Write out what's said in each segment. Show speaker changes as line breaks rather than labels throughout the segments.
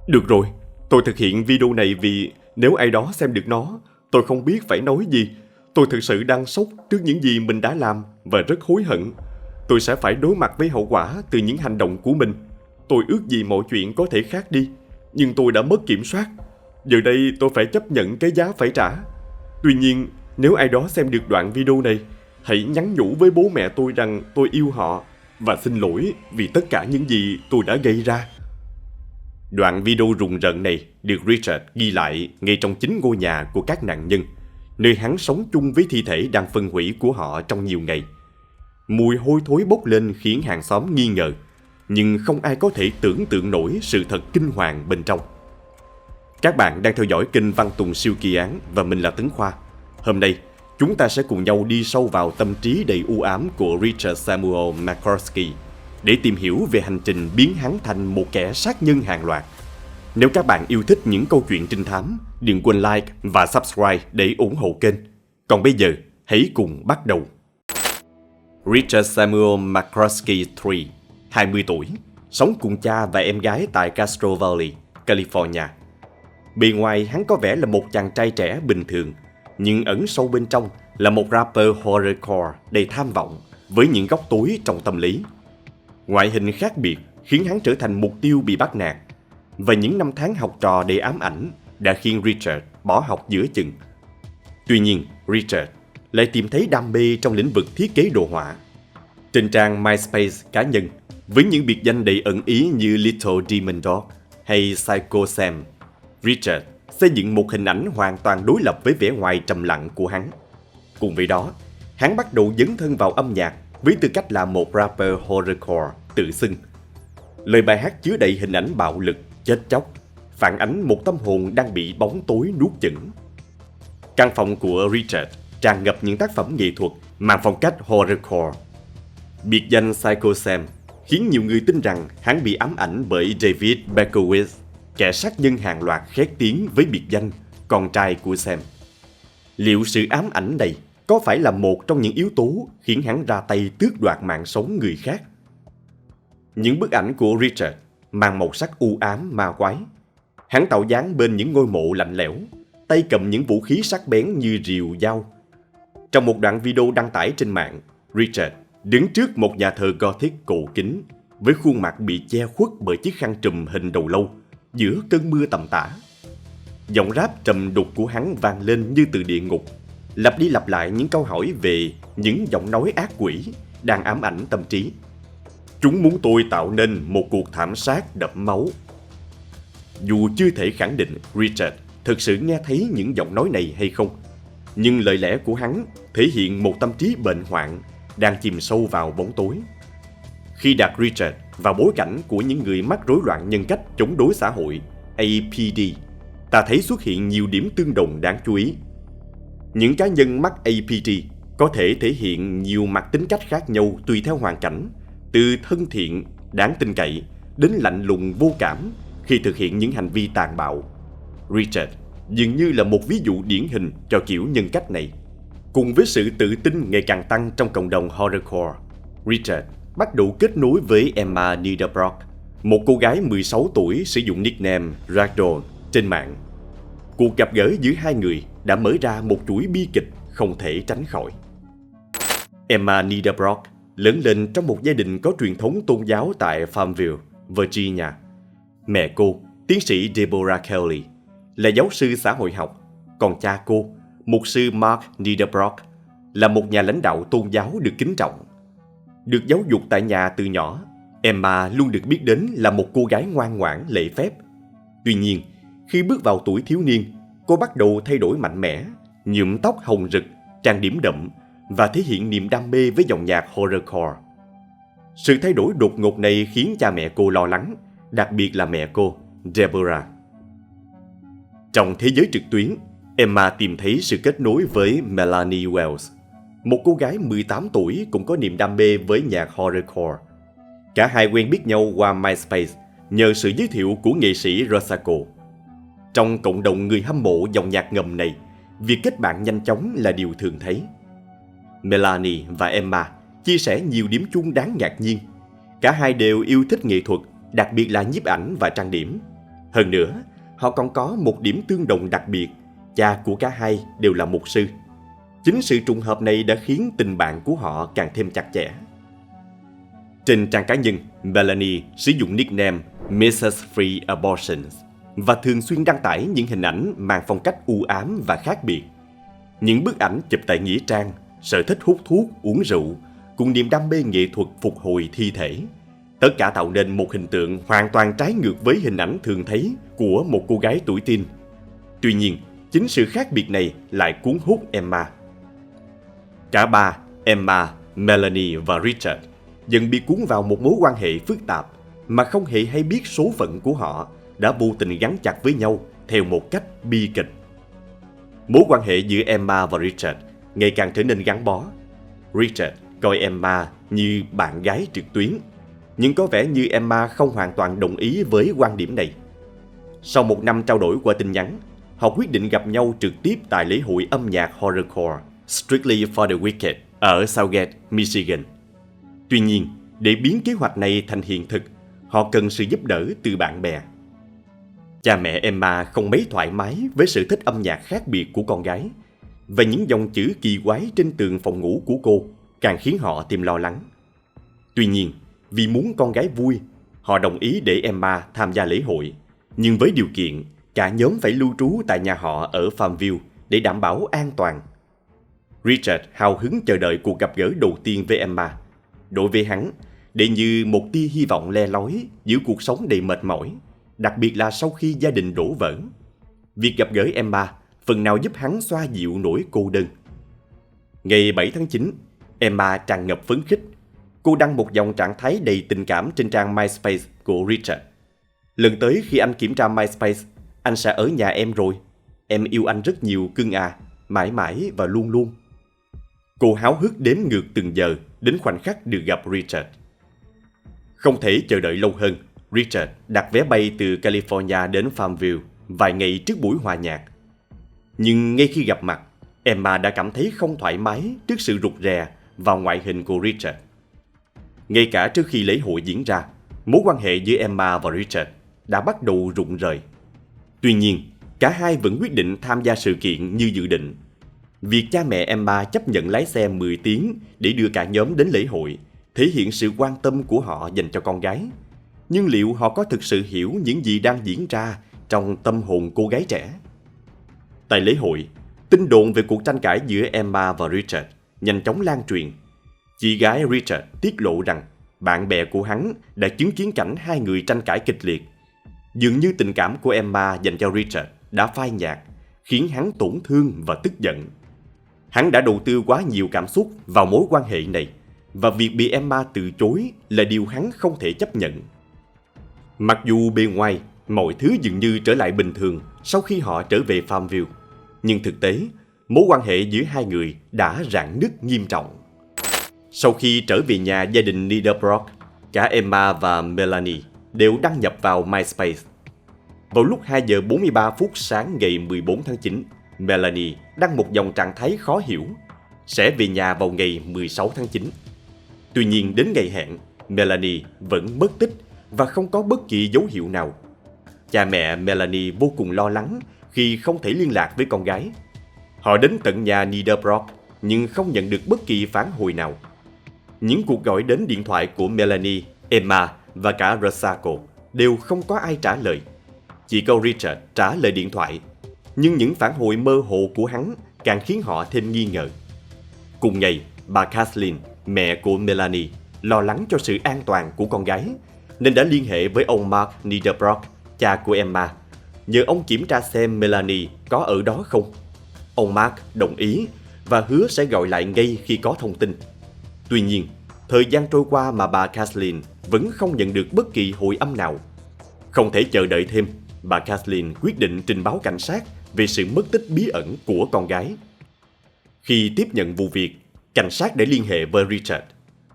Được rồi, tôi thực hiện video này vì nếu ai đó xem được nó, tôi không biết phải nói gì. Tôi thực sự đang sốc trước những gì mình đã làm và rất hối hận. Tôi sẽ phải đối mặt với hậu quả từ những hành động của mình. Tôi ước gì mọi chuyện có thể khác đi, nhưng tôi đã mất kiểm soát. Giờ đây tôi phải chấp nhận cái giá phải trả. Tuy nhiên, nếu ai đó xem được đoạn video này, hãy nhắn nhủ với bố mẹ tôi rằng tôi yêu họ và xin lỗi vì tất cả những gì tôi đã gây ra. Đoạn video rùng rợn này được Richard ghi lại ngay trong chính ngôi nhà của các nạn nhân, nơi hắn sống chung với thi thể đang phân hủy của họ trong nhiều ngày. Mùi hôi thối bốc lên khiến hàng xóm nghi ngờ, nhưng không ai có thể tưởng tượng nổi sự thật kinh hoàng bên trong. Các bạn đang theo dõi kênh Văn Tùng Siêu Kỳ Án và mình là Tấn Khoa. Hôm nay, chúng ta sẽ cùng nhau đi sâu vào tâm trí đầy u ám của Richard Samuel McCloskey để tìm hiểu về hành trình biến hắn thành một kẻ sát nhân hàng loạt. Nếu các bạn yêu thích những câu chuyện trinh thám, đừng quên like và subscribe để ủng hộ kênh. Còn bây giờ, hãy cùng bắt đầu. Richard Samuel McCloskey III, 20 tuổi, sống cùng cha và em gái tại Castro Valley, California. Bề ngoài hắn có vẻ là một chàng trai trẻ bình thường, nhưng ẩn sâu bên trong là một rapper horrorcore đầy tham vọng với những góc tối trong tâm lý. Ngoại hình khác biệt khiến hắn trở thành mục tiêu bị bắt nạt, và những năm tháng học trò đầy ám ảnh đã khiến Richard bỏ học giữa chừng. Tuy nhiên, Richard lại tìm thấy đam mê trong lĩnh vực thiết kế đồ họa. Trên trang MySpace cá nhân, với những biệt danh đầy ẩn ý như Little Demon Dog hay Psycho Sam, Richard xây dựng một hình ảnh hoàn toàn đối lập với vẻ ngoài trầm lặng của hắn. Cùng với đó, hắn bắt đầu dấn thân vào âm nhạc với tư cách là một rapper horrorcore tự xưng. Lời bài hát chứa đầy hình ảnh bạo lực, chết chóc, phản ánh một tâm hồn đang bị bóng tối nuốt chửng. Căn phòng của Richard tràn ngập những tác phẩm nghệ thuật mang phong cách horrorcore. Biệt danh Psycho Sam khiến nhiều người tin rằng hắn bị ám ảnh bởi David Berkowitz, kẻ sát nhân hàng loạt khét tiếng với biệt danh con trai của Sam. Liệu sự ám ảnh này có phải là một trong những yếu tố khiến hắn ra tay tước đoạt mạng sống người khác? Những bức ảnh của Richard mang màu sắc u ám ma quái. Hắn tạo dáng bên những ngôi mộ lạnh lẽo, tay cầm những vũ khí sắc bén như rìu dao. Trong một đoạn video đăng tải trên mạng, Richard đứng trước một nhà thờ Gothic cổ kính với khuôn mặt bị che khuất bởi chiếc khăn trùm hình đầu lâu giữa cơn mưa tầm tã. Giọng rap trầm đục của hắn vang lên như từ địa ngục, lặp đi lặp lại những câu hỏi về những giọng nói ác quỷ đang ám ảnh tâm trí. Chúng muốn tôi tạo nên một cuộc thảm sát đẫm máu. Dù chưa thể khẳng định Richard thực sự nghe thấy những giọng nói này hay không, nhưng lời lẽ của hắn thể hiện một tâm trí bệnh hoạn đang chìm sâu vào bóng tối. Khi đặt Richard vào bối cảnh của những người mắc rối loạn nhân cách chống đối xã hội APD, ta thấy xuất hiện nhiều điểm tương đồng đáng chú ý. Những cá nhân mắc APD có thể thể hiện nhiều mặt tính cách khác nhau tùy theo hoàn cảnh, từ thân thiện, đáng tin cậy đến lạnh lùng vô cảm khi thực hiện những hành vi tàn bạo. Richard dường như là một ví dụ điển hình cho kiểu nhân cách này. Cùng với sự tự tin ngày càng tăng trong cộng đồng horrorcore, Richard bắt đầu kết nối với Emma Niederbrock, một cô gái 16 tuổi sử dụng nickname Ragdoll trên mạng. Cuộc gặp gỡ giữa hai người đã mở ra một chuỗi bi kịch không thể tránh khỏi. Emma Niederbrock lớn lên trong một gia đình có truyền thống tôn giáo tại Farmville, Virginia. Mẹ cô, tiến sĩ Deborah Kelly, là giáo sư xã hội học, còn cha cô, mục sư Mark Niederbrock, là một nhà lãnh đạo tôn giáo được kính trọng. Được giáo dục tại nhà từ nhỏ, Emma luôn được biết đến là một cô gái ngoan ngoãn lễ phép. Tuy nhiên, khi bước vào tuổi thiếu niên, cô bắt đầu thay đổi mạnh mẽ, nhuộm tóc hồng rực, trang điểm đậm và thể hiện niềm đam mê với dòng nhạc horrorcore. Sự thay đổi đột ngột này khiến cha mẹ cô lo lắng, đặc biệt là mẹ cô, Deborah. Trong thế giới trực tuyến, Emma tìm thấy sự kết nối với Melanie Wells, một cô gái 18 tuổi cũng có niềm đam mê với nhạc horrorcore. Cả hai quen biết nhau qua MySpace nhờ sự giới thiệu của nghệ sĩ Rosako. Trong cộng đồng người hâm mộ dòng nhạc ngầm này, việc kết bạn nhanh chóng là điều thường thấy. Melanie và Emma chia sẻ nhiều điểm chung đáng ngạc nhiên. Cả hai đều yêu thích nghệ thuật, đặc biệt là nhiếp ảnh và trang điểm. Hơn nữa, họ còn có một điểm tương đồng đặc biệt, cha của cả hai đều là mục sư. Chính sự trùng hợp này đã khiến tình bạn của họ càng thêm chặt chẽ. Trên trang cá nhân, Melanie sử dụng nickname Mrs. Free Abortions và thường xuyên đăng tải những hình ảnh mang phong cách u ám và khác biệt. Những bức ảnh chụp tại nghĩa trang, sở thích hút thuốc, uống rượu, cùng niềm đam mê nghệ thuật phục hồi thi thể. Tất cả tạo nên một hình tượng hoàn toàn trái ngược với hình ảnh thường thấy của một cô gái tuổi teen. Tuy nhiên, chính sự khác biệt này lại cuốn hút Emma. Cả ba, Emma, Melanie và Richard, dần bị cuốn vào một mối quan hệ phức tạp mà không hề hay biết số phận của họ đã vô tình gắn chặt với nhau theo một cách bi kịch. Mối quan hệ giữa Emma và Richard ngày càng trở nên gắn bó. Richard coi Emma như bạn gái trực tuyến, nhưng có vẻ như Emma không hoàn toàn đồng ý với quan điểm này. Sau một năm trao đổi qua tin nhắn, họ quyết định gặp nhau trực tiếp tại lễ hội âm nhạc horrorcore Strictly for the Wicked ở Southgate, Michigan. Tuy nhiên, để biến kế hoạch này thành hiện thực, họ cần sự giúp đỡ từ bạn bè. Cha mẹ Emma không mấy thoải mái với sở thích âm nhạc khác biệt của con gái, và những dòng chữ kỳ quái trên tường phòng ngủ của cô càng khiến họ thêm lo lắng. Tuy nhiên, vì muốn con gái vui, họ đồng ý để Emma tham gia lễ hội, nhưng với điều kiện cả nhóm phải lưu trú tại nhà họ ở Farmville để đảm bảo an toàn. Richard hào hứng chờ đợi cuộc gặp gỡ đầu tiên với Emma. Đối với hắn, đây như một tia hy vọng le lói giữa cuộc sống đầy mệt mỏi, đặc biệt là sau khi gia đình đổ vỡ. Việc gặp gỡ Emma phần nào giúp hắn xoa dịu nỗi cô đơn. Ngày 7 tháng 9, Emma tràn ngập phấn khích. Cô đăng một dòng trạng thái đầy tình cảm trên trang MySpace của Richard. Lần tới khi anh kiểm tra MySpace, anh sẽ ở nhà em rồi. Em yêu anh rất nhiều cưng à, mãi mãi và luôn luôn. Cô háo hức đếm ngược từng giờ đến khoảnh khắc được gặp Richard. Không thể chờ đợi lâu hơn, Richard đặt vé bay từ California đến Farmville vài ngày trước buổi hòa nhạc. Nhưng ngay khi gặp mặt, Emma đã cảm thấy không thoải mái trước sự rụt rè vào ngoại hình của Richard. Ngay cả trước khi lễ hội diễn ra, mối quan hệ giữa Emma và Richard đã bắt đầu rụng rời. Tuy nhiên, cả hai vẫn quyết định tham gia sự kiện như dự định. Việc cha mẹ Emma chấp nhận lái xe 10 tiếng để đưa cả nhóm đến lễ hội thể hiện sự quan tâm của họ dành cho con gái. Nhưng liệu họ có thực sự hiểu những gì đang diễn ra trong tâm hồn cô gái trẻ? Tại lễ hội, tin đồn về cuộc tranh cãi giữa Emma và Richard nhanh chóng lan truyền. Chị gái Richard tiết lộ rằng bạn bè của hắn đã chứng kiến cảnh hai người tranh cãi kịch liệt. Dường như tình cảm của Emma dành cho Richard đã phai nhạt, khiến hắn tổn thương và tức giận. Hắn đã đầu tư quá nhiều cảm xúc vào mối quan hệ này, và việc bị Emma từ chối là điều hắn không thể chấp nhận. Mặc dù bề ngoài, mọi thứ dường như trở lại bình thường sau khi họ trở về Farmville, nhưng thực tế, mối quan hệ giữa hai người đã rạn nứt nghiêm trọng. Sau khi trở về nhà gia đình Niederbrock, cả Emma và Melanie đều đăng nhập vào MySpace. Vào lúc 2 giờ 43 phút sáng ngày 14 tháng 9, Melanie đăng một dòng trạng thái khó hiểu, sẽ về nhà vào ngày 16 tháng 9. Tuy nhiên đến ngày hẹn, Melanie vẫn mất tích và không có bất kỳ dấu hiệu nào. Cha mẹ Melanie vô cùng lo lắng khi không thể liên lạc với con gái. Họ đến tận nhà Niederbrock nhưng không nhận được bất kỳ phản hồi nào. Những cuộc gọi đến điện thoại của Melanie, Emma và cả Rosako đều không có ai trả lời. Chỉ có Richard trả lời điện thoại, nhưng những phản hồi mơ hồ của hắn càng khiến họ thêm nghi ngờ. Cùng ngày, bà Kathleen, mẹ của Melanie, lo lắng cho sự an toàn của con gái, nên đã liên hệ với ông Mark Niederbrock, cha của Emma, nhờ ông kiểm tra xem Melanie có ở đó không. Ông Mark đồng ý và hứa sẽ gọi lại ngay khi có thông tin. Tuy nhiên, thời gian trôi qua mà bà Kathleen vẫn không nhận được bất kỳ hồi âm nào. Không thể chờ đợi thêm, bà Kathleen quyết định trình báo cảnh sát về sự mất tích bí ẩn của con gái. Khi tiếp nhận vụ việc, cảnh sát đã liên hệ với Richard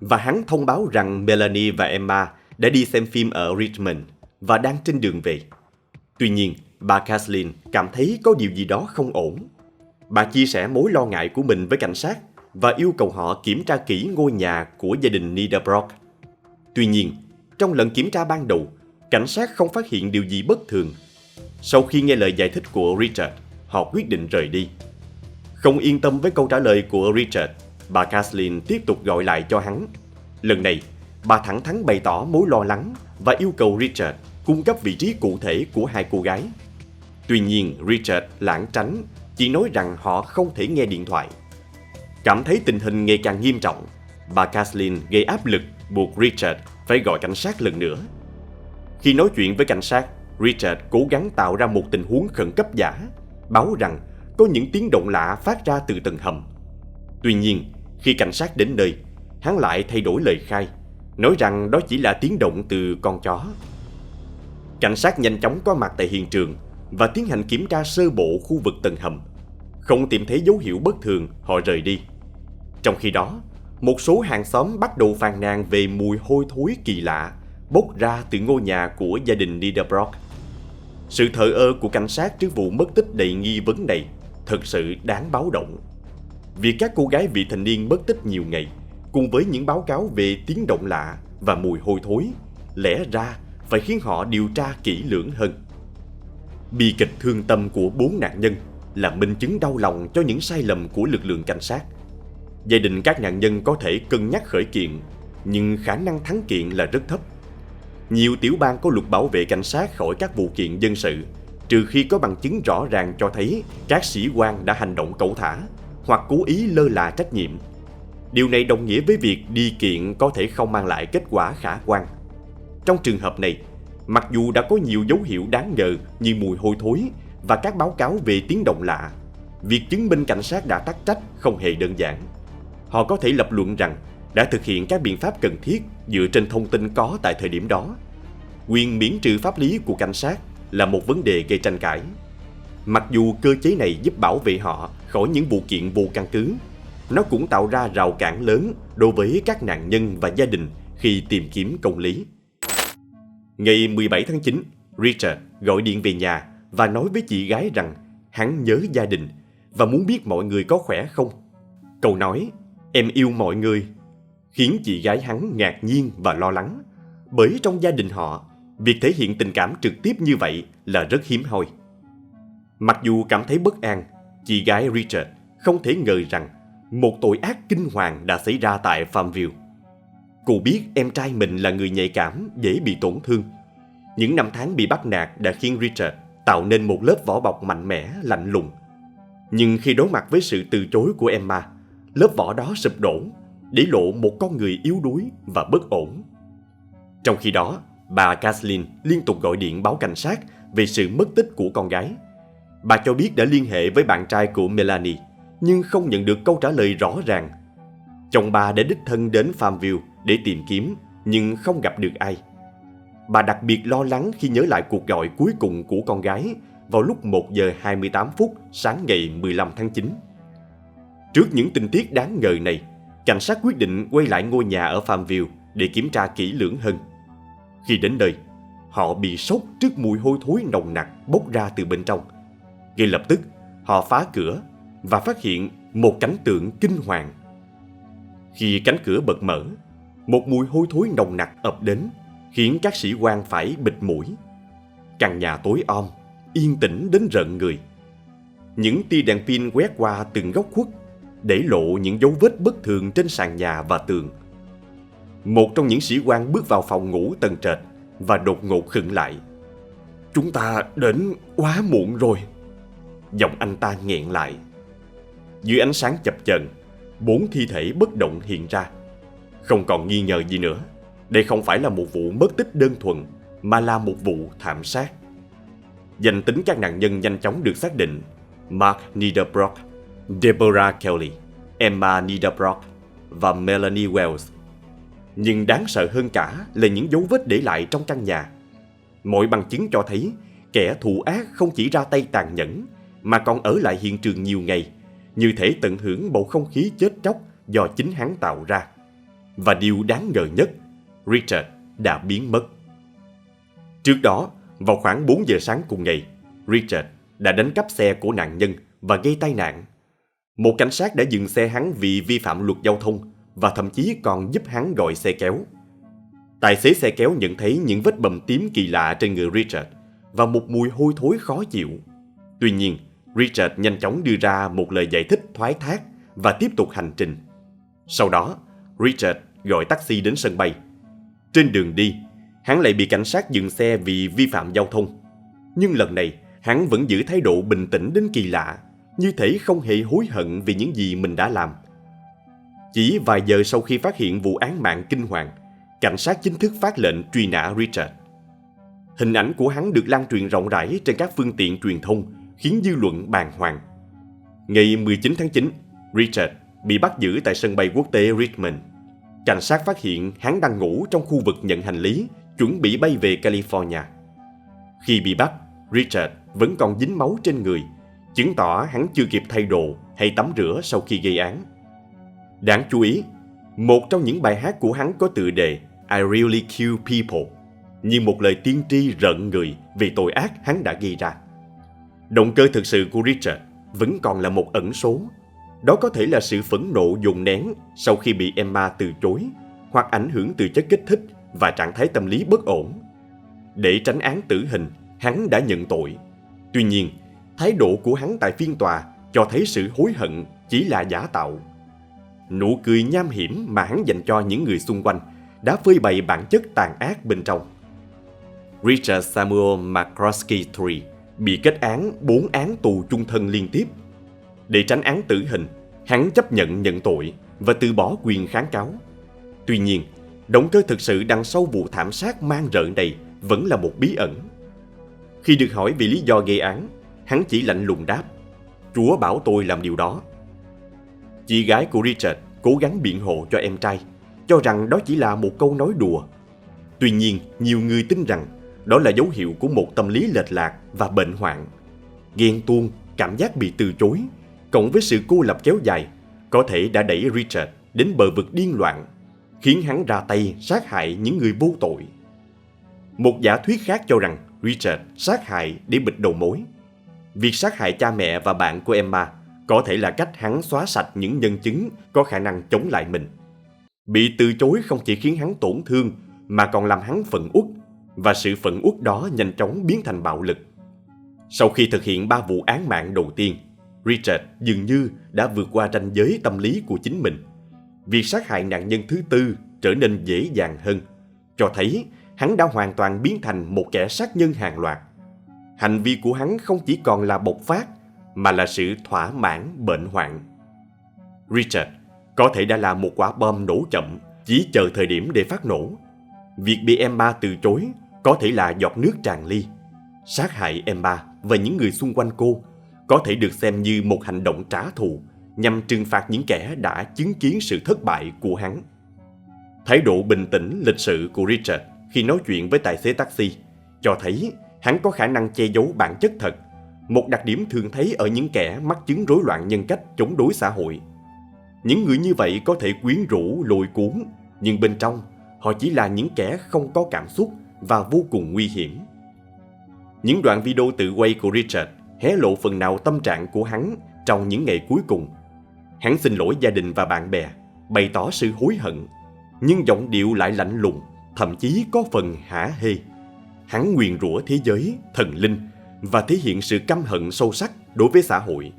và hắn thông báo rằng Melanie và Emma đã đi xem phim ở Richmond và đang trên đường về. Tuy nhiên, bà Kathleen cảm thấy có điều gì đó không ổn. Bà chia sẻ mối lo ngại của mình với cảnh sát và yêu cầu họ kiểm tra kỹ ngôi nhà của gia đình Niederbrock. Tuy nhiên, trong lần kiểm tra ban đầu, cảnh sát không phát hiện điều gì bất thường Sau khi nghe lời giải thích của Richard, họ quyết định rời đi. Không yên tâm với câu trả lời của Richard, bà Kathleen tiếp tục gọi lại cho hắn. Lần này, bà thẳng thắn bày tỏ mối lo lắng và yêu cầu Richard cung cấp vị trí cụ thể của hai cô gái. Tuy nhiên, Richard lảng tránh, chỉ nói rằng họ không thể nghe điện thoại. Cảm thấy tình hình ngày càng nghiêm trọng, bà Kathleen gây áp lực buộc Richard phải gọi cảnh sát lần nữa. Khi nói chuyện với cảnh sát, Richard cố gắng tạo ra một tình huống khẩn cấp giả, báo rằng có những tiếng động lạ phát ra từ tầng hầm. Tuy nhiên, khi cảnh sát đến nơi, hắn lại thay đổi lời khai, nói rằng đó chỉ là tiếng động từ con chó. Cảnh sát nhanh chóng có mặt tại hiện trường và tiến hành kiểm tra sơ bộ khu vực tầng hầm. Không tìm thấy dấu hiệu bất thường, họ rời đi. Trong khi đó, một số hàng xóm bắt đầu phàn nàn về mùi hôi thối kỳ lạ bốc ra từ ngôi nhà của gia đình Niederbrock. Sự thờ ơ của cảnh sát trước vụ mất tích đầy nghi vấn này thật sự đáng báo động. Việc các cô gái vị thành niên mất tích nhiều ngày, cùng với những báo cáo về tiếng động lạ và mùi hôi thối, lẽ ra phải khiến họ điều tra kỹ lưỡng hơn. Bi kịch thương tâm của 4 nạn nhân là minh chứng đau lòng cho những sai lầm của lực lượng cảnh sát. Gia đình các nạn nhân có thể cân nhắc khởi kiện, nhưng khả năng thắng kiện là rất thấp. Nhiều tiểu bang có luật bảo vệ cảnh sát khỏi các vụ kiện dân sự, trừ khi có bằng chứng rõ ràng cho thấy các sĩ quan đã hành động cẩu thả hoặc cố ý lơ là trách nhiệm. Điều này đồng nghĩa với việc đi kiện có thể không mang lại kết quả khả quan. Trong trường hợp này, mặc dù đã có nhiều dấu hiệu đáng ngờ như mùi hôi thối và các báo cáo về tiếng động lạ, việc chứng minh cảnh sát đã tắc trách không hề đơn giản. Họ có thể lập luận rằng đã thực hiện các biện pháp cần thiết dựa trên thông tin có tại thời điểm đó. Quyền miễn trừ pháp lý của cảnh sát là một vấn đề gây tranh cãi. Mặc dù cơ chế này giúp bảo vệ họ khỏi những vụ kiện vô căn cứ, nó cũng tạo ra rào cản lớn đối với các nạn nhân và gia đình khi tìm kiếm công lý. Ngày 17 tháng 9, Richard gọi điện về nhà và nói với chị gái rằng hắn nhớ gia đình và muốn biết mọi người có khỏe không. Câu nói "em yêu mọi người" khiến chị gái hắn ngạc nhiên và lo lắng, bởi trong gia đình họ, việc thể hiện tình cảm trực tiếp như vậy là rất hiếm hoi. Mặc dù cảm thấy bất an, chị gái Richard không thể ngờ rằng một tội ác kinh hoàng đã xảy ra tại Farmville. Cô biết em trai mình là người nhạy cảm, dễ bị tổn thương. Những năm tháng bị bắt nạt đã khiến Richard tạo nên một lớp vỏ bọc mạnh mẽ, lạnh lùng. Nhưng khi đối mặt với sự từ chối của Emma, lớp vỏ đó sụp đổ, để lộ một con người yếu đuối và bất ổn. Trong khi đó, bà Kathleen liên tục gọi điện báo cảnh sát về sự mất tích của con gái. Bà cho biết đã liên hệ với bạn trai của Melanie, nhưng không nhận được câu trả lời rõ ràng. Chồng bà đã đích thân đến Farmville để tìm kiếm, nhưng không gặp được ai. Bà đặc biệt lo lắng khi nhớ lại cuộc gọi cuối cùng của con gái vào lúc 1 giờ 28 phút sáng ngày 15 tháng 9. Trước những tình tiết đáng ngờ này, cảnh sát quyết định quay lại ngôi nhà ở Farmville để kiểm tra kỹ lưỡng hơn. Khi đến nơi, họ bị sốc trước mùi hôi thối nồng nặc bốc ra từ bên trong. Ngay lập tức, họ phá cửa và phát hiện một cảnh tượng kinh hoàng. Khi cánh cửa bật mở, một mùi hôi thối nồng nặc ập đến, khiến các sĩ quan phải bịt mũi. Căn nhà tối om, yên tĩnh đến rợn người. Những tia đèn pin quét qua từng góc khuất, để lộ những dấu vết bất thường trên sàn nhà và tường. Một trong những sĩ quan bước vào phòng ngủ tầng trệt và đột ngột khựng lại. "Chúng ta đến quá muộn rồi." Giọng anh ta nghẹn lại. Dưới ánh sáng chập chờn, 4 thi thể bất động hiện ra. Không còn nghi ngờ gì nữa, đây không phải là một vụ mất tích đơn thuần, mà là một vụ thảm sát. Danh tính các nạn nhân nhanh chóng được xác định: Mark Niederbrock, Deborah Kelly, Emma Niederbrock và Melanie Wells. Nhưng đáng sợ hơn cả là những dấu vết để lại trong căn nhà. Mọi bằng chứng cho thấy kẻ thù ác không chỉ ra tay tàn nhẫn, mà còn ở lại hiện trường nhiều ngày, như thể tận hưởng bầu không khí chết chóc do chính hắn tạo ra. Và điều đáng ngờ nhất, Richard đã biến mất. Trước đó, vào khoảng 4 giờ sáng cùng ngày, Richard đã đánh cắp xe của nạn nhân và gây tai nạn. Một cảnh sát đã dừng xe hắn vì vi phạm luật giao thông và thậm chí còn giúp hắn gọi xe kéo. Tài xế xe kéo nhận thấy những vết bầm tím kỳ lạ trên người Richard và một mùi hôi thối khó chịu. Tuy nhiên, Richard nhanh chóng đưa ra một lời giải thích thoái thác và tiếp tục hành trình. Sau đó, Richard gọi taxi đến sân bay. Trên đường đi, hắn lại bị cảnh sát dừng xe vì vi phạm giao thông. Nhưng lần này, hắn vẫn giữ thái độ bình tĩnh đến kỳ lạ, như thể không hề hối hận vì những gì mình đã làm. Chỉ vài giờ sau khi phát hiện vụ án mạng kinh hoàng, cảnh sát chính thức phát lệnh truy nã Richard. Hình ảnh của hắn được lan truyền rộng rãi trên các phương tiện truyền thông, khiến dư luận bàng hoàng. Ngày 19 tháng 9, Richard bị bắt giữ tại sân bay quốc tế Richmond. Cảnh sát phát hiện hắn đang ngủ trong khu vực nhận hành lý, chuẩn bị bay về California. Khi bị bắt, Richard vẫn còn dính máu trên người, chứng tỏ hắn chưa kịp thay đồ hay tắm rửa sau khi gây án. Đáng chú ý, một trong những bài hát của hắn có tựa đề I Really Kill People, như một lời tiên tri rợn người về tội ác hắn đã gây ra. Động cơ thực sự của Richard vẫn còn là một ẩn số. Đó có thể là sự phẫn nộ dồn nén sau khi bị Emma từ chối, hoặc ảnh hưởng từ chất kích thích và trạng thái tâm lý bất ổn. Để tránh án tử hình, hắn đã nhận tội. Tuy nhiên, thái độ của hắn tại phiên tòa cho thấy sự hối hận chỉ là giả tạo. Nụ cười nham hiểm mà hắn dành cho những người xung quanh đã phơi bày bản chất tàn ác bên trong. Richard Samuel McCloskey III bị kết án 4 án tù chung thân liên tiếp. Để tránh án tử hình, hắn chấp nhận tội và từ bỏ quyền kháng cáo. Tuy nhiên, động cơ thực sự đằng sau vụ thảm sát man rợn này vẫn là một bí ẩn. Khi được hỏi về lý do gây án, hắn chỉ lạnh lùng đáp: "Chúa bảo tôi làm điều đó." Chị gái của Richard cố gắng biện hộ cho em trai, cho rằng đó chỉ là một câu nói đùa. Tuy nhiên, nhiều người tin rằng đó là dấu hiệu của một tâm lý lệch lạc và bệnh hoạn. Ghen tuông, cảm giác bị từ chối, cộng với sự cô lập kéo dài, có thể đã đẩy Richard đến bờ vực điên loạn, khiến hắn ra tay sát hại những người vô tội. Một giả thuyết khác cho rằng Richard sát hại để bịt đầu mối. Việc sát hại cha mẹ và bạn của Emma có thể là cách hắn xóa sạch những nhân chứng có khả năng chống lại mình. Bị từ chối không chỉ khiến hắn tổn thương mà còn làm hắn phẫn uất, và sự phẫn uất đó nhanh chóng biến thành bạo lực. Sau khi thực hiện 3 vụ án mạng đầu tiên, Richard dường như đã vượt qua ranh giới tâm lý của chính mình. Việc sát hại nạn nhân thứ 4 trở nên dễ dàng hơn, cho thấy hắn đã hoàn toàn biến thành một kẻ sát nhân hàng loạt. Hành vi của hắn không chỉ còn là bộc phát, mà là sự thỏa mãn bệnh hoạn. Richard có thể đã là một quả bom nổ chậm, chỉ chờ thời điểm để phát nổ. Việc bị Emma từ chối có thể là giọt nước tràn ly. Sát hại Emma và những người xung quanh cô có thể được xem như một hành động trả thù nhằm trừng phạt những kẻ đã chứng kiến sự thất bại của hắn. Thái độ bình tĩnh, lịch sự của Richard khi nói chuyện với tài xế taxi cho thấy hắn có khả năng che giấu bản chất thật, một đặc điểm thường thấy ở những kẻ mắc chứng rối loạn nhân cách chống đối xã hội. Những người như vậy có thể quyến rũ, lôi cuốn, nhưng bên trong họ chỉ là những kẻ không có cảm xúc và vô cùng nguy hiểm. Những đoạn video tự quay của Richard hé lộ phần nào tâm trạng của hắn trong những ngày cuối cùng. Hắn xin lỗi gia đình và bạn bè, bày tỏ sự hối hận, nhưng giọng điệu lại lạnh lùng, thậm chí có phần hả hê. Hắn nguyền rủa thế giới, thần linh và thể hiện sự căm hận sâu sắc đối với xã hội.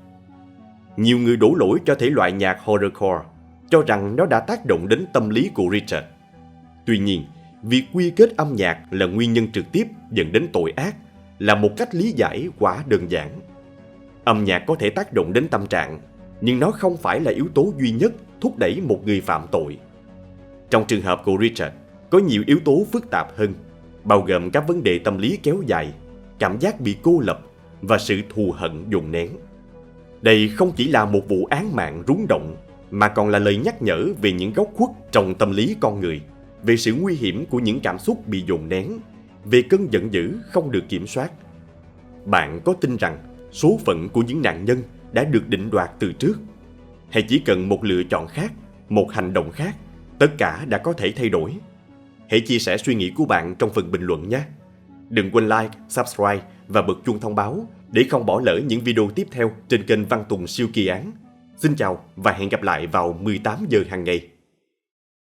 Nhiều người đổ lỗi cho thể loại nhạc horrorcore, cho rằng nó đã tác động đến tâm lý của Richard. Tuy nhiên, việc quy kết âm nhạc là nguyên nhân trực tiếp dẫn đến tội ác là một cách lý giải quá đơn giản. Âm nhạc có thể tác động đến tâm trạng, nhưng nó không phải là yếu tố duy nhất thúc đẩy một người phạm tội. Trong trường hợp của Richard, có nhiều yếu tố phức tạp hơn, bao gồm các vấn đề tâm lý kéo dài, cảm giác bị cô lập và sự thù hận dồn nén. Đây không chỉ là một vụ án mạng rúng động, mà còn là lời nhắc nhở về những góc khuất trong tâm lý con người, về sự nguy hiểm của những cảm xúc bị dồn nén, về cơn giận dữ không được kiểm soát. Bạn có tin rằng số phận của những nạn nhân đã được định đoạt từ trước? Hay chỉ cần một lựa chọn khác, một hành động khác, tất cả đã có thể thay đổi? Hãy chia sẻ suy nghĩ của bạn trong phần bình luận nhé! Đừng quên like, subscribe và bật chuông thông báo để không bỏ lỡ những video tiếp theo trên kênh Văn Tùng Siêu Kỳ Án. Xin chào và hẹn gặp lại vào 18 giờ hàng ngày.